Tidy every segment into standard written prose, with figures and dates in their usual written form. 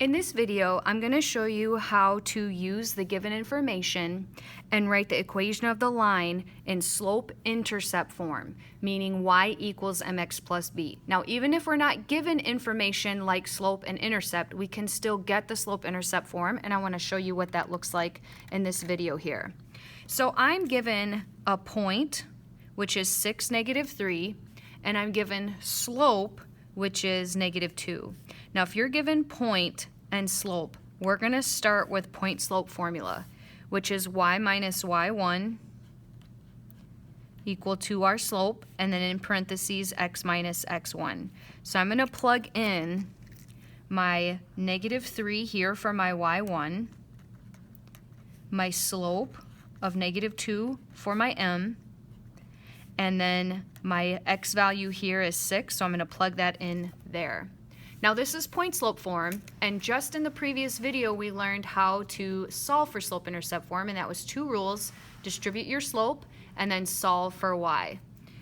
In this video, I'm going to show you how to use the given information and write the equation of the line in slope-intercept form, meaning y equals mx plus b. Now, even if we're not given information like slope and intercept, we can still get the slope-intercept form, and I want to show you what that looks like in this video here. So I'm given a point, which is 6, -3, and I'm given slope, which is -2. Now, if you're given point and slope, we're going to start with point-slope formula, which is y minus y1 equal to our slope, and then in parentheses, x minus x1. So I'm going to plug in my -3 here for my y1, my slope of -2 for my m, and then my x value here is 6, so I'm going to plug that in there. Now this is point-slope form, and just in the previous video we learned how to solve for slope-intercept form, and that was 2 rules: distribute your slope and then solve for y.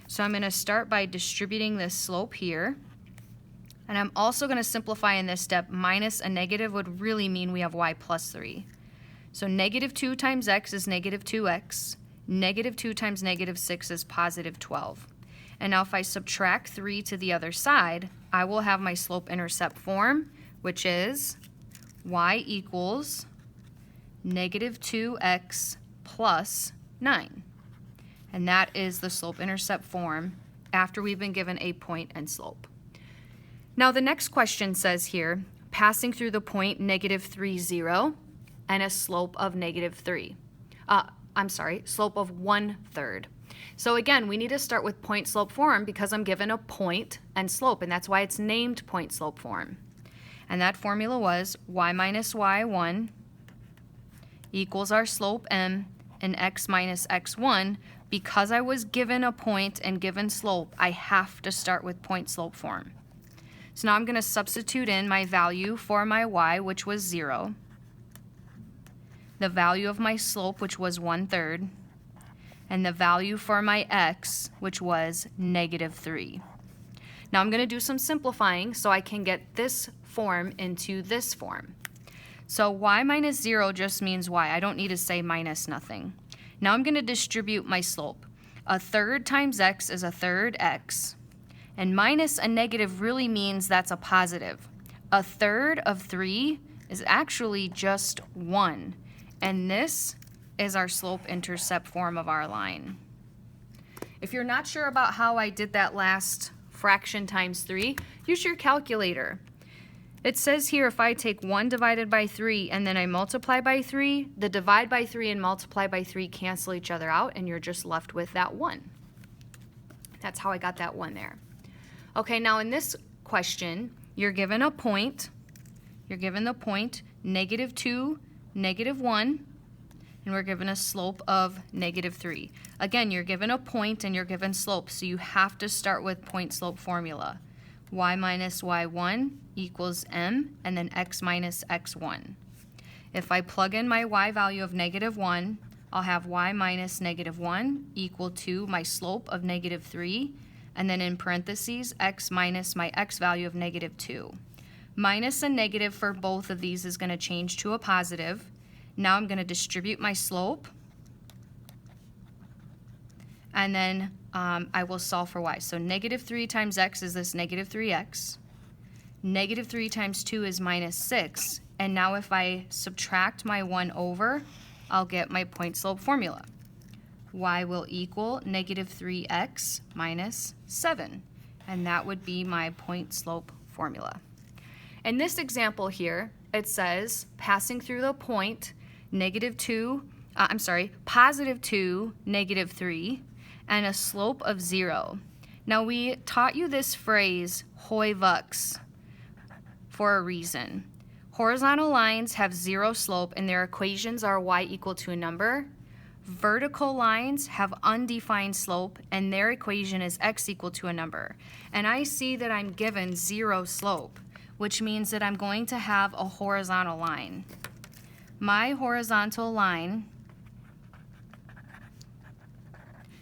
So I'm going to start by distributing this slope here, and I'm also going to simplify in this step. Minus a negative would really mean we have y plus 3. So -2 times x is -2x, -2 times -6 is +12. And now if I subtract 3 to the other side, I will have my slope-intercept form, which is y equals -2x plus 9. And that is the slope-intercept form after we've been given a point and slope. Now the next question says here, passing through the point -3, 0, and a slope of -3. Slope of 1/3. So again, we need to start with point-slope form because I'm given a point and slope, and that's why it's named point-slope form. And that formula was y minus y1 equals our slope m and x minus x1. Because I was given a point and given slope, I have to start with point-slope form. So now I'm going to substitute in my value for my y, which was 0, the value of my slope, which was 1/3, and the value for my x, which was -3. Now I'm going to do some simplifying so I can get this form into this form. So y minus 0 just means y. I don't need to say minus nothing. Now I'm going to distribute my slope. 1/3 times x is 1/3 x. And minus a negative really means that's a positive. 1/3 of 3 is actually just 1. And this is our slope-intercept form of our line. If you're not sure about how I did that last fraction times 3, use your calculator. It says here if I take 1 divided by 3 and then I multiply by 3, the divide by 3 and multiply by 3 cancel each other out, and you're just left with that 1. That's how I got that 1 there. Okay, now in this question, you're given a point. You're given the point -2, -1, and we're given a slope of -3. Again, you're given a point and you're given slope, so you have to start with point-slope formula. Y minus y1 equals m, and then x minus x1. If I plug in my y value of -1, I'll have y minus -1 equal to my slope of -3, and then in parentheses, x minus my x value of -2. Minus a negative for both of these is going to change to a positive. Now I'm going to distribute my slope, and then I will solve for y. So -3 times x is this -3x. -3 times 2 is -6. And now if I subtract my 1 over, I'll get my point-slope formula. Y will equal -3x minus 7. And that would be my point-slope formula. In this example here, it says passing through the point +2, -3, and a slope of 0. Now we taught you this phrase, hoi vux, for a reason. Horizontal lines have 0 slope and their equations are y equal to a number. Vertical lines have undefined slope and their equation is x equal to a number. And I see that I'm given 0 slope, which means that I'm going to have a horizontal line. My horizontal line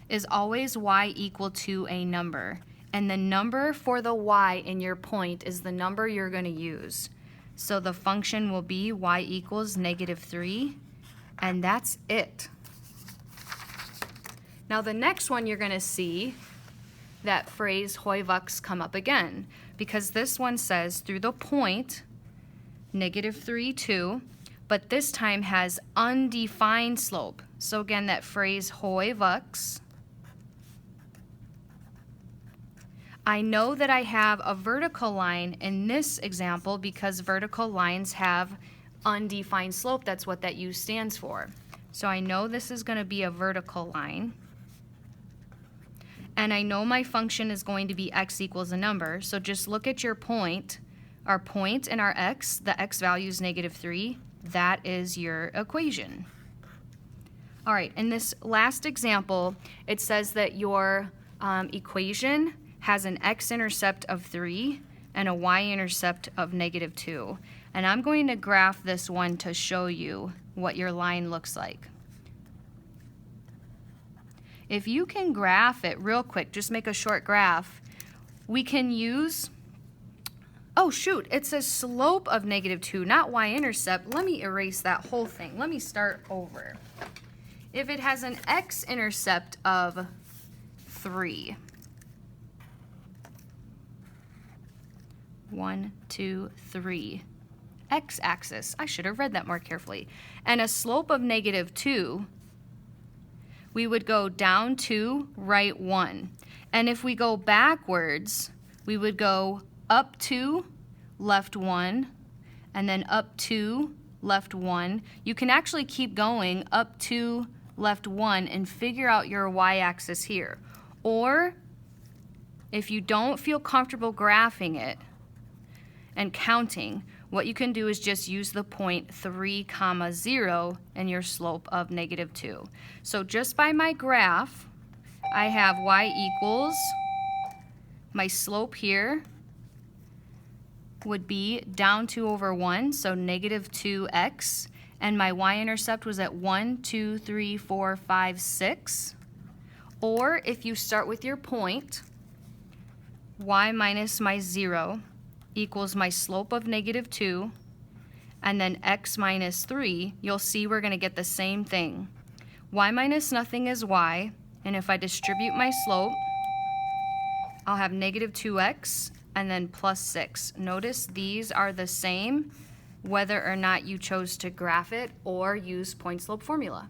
is always y equal to a number, and the number for the y in your point is the number you're going to use. So the function will be y equals -3, and that's it. Now the next one you're going to see that phrase hoivux come up again, because this one says through the point -3, 2, but this time has undefined slope. So again, that phrase hoivux. I know that I have a vertical line in this example because vertical lines have undefined slope. That's what that U stands for. So I know this is going to be a vertical line. And I know my function is going to be x equals a number. So just look at your point, our point and our x, the x value is -3. That is your equation. All right, in this last example, it says that your equation has an x-intercept of 3 and a y-intercept of -2. And I'm going to graph this one to show you what your line looks like. If you can graph it real quick, just make a short graph, we can use, oh shoot, it says slope of -2, not y-intercept. Let me erase that whole thing. Let me start over. If it has an x-intercept of 3, 1, 2, 3, x-axis, I should have read that more carefully, and a slope of -2, we would go down 2, right 1. And if we go backwards, we would go up 2, left 1, and then up 2, left 1. You can actually keep going up 2, left 1 and figure out your y-axis here. Or if you don't feel comfortable graphing it and counting, what you can do is just use the point 3, 0 and your slope of -2. So just by my graph, I have y equals, my slope here would be down 2 over 1, so -2x, and my y-intercept was at 1, 2, 3, 4, 5, 6. Or if you start with your point, y minus my 0 equals my slope of -2, and then x minus 3, you'll see we're going to get the same thing. Y minus nothing is y, and if I distribute my slope, I'll have -2x and then plus 6. Notice these are the same whether or not you chose to graph it or use point slope formula.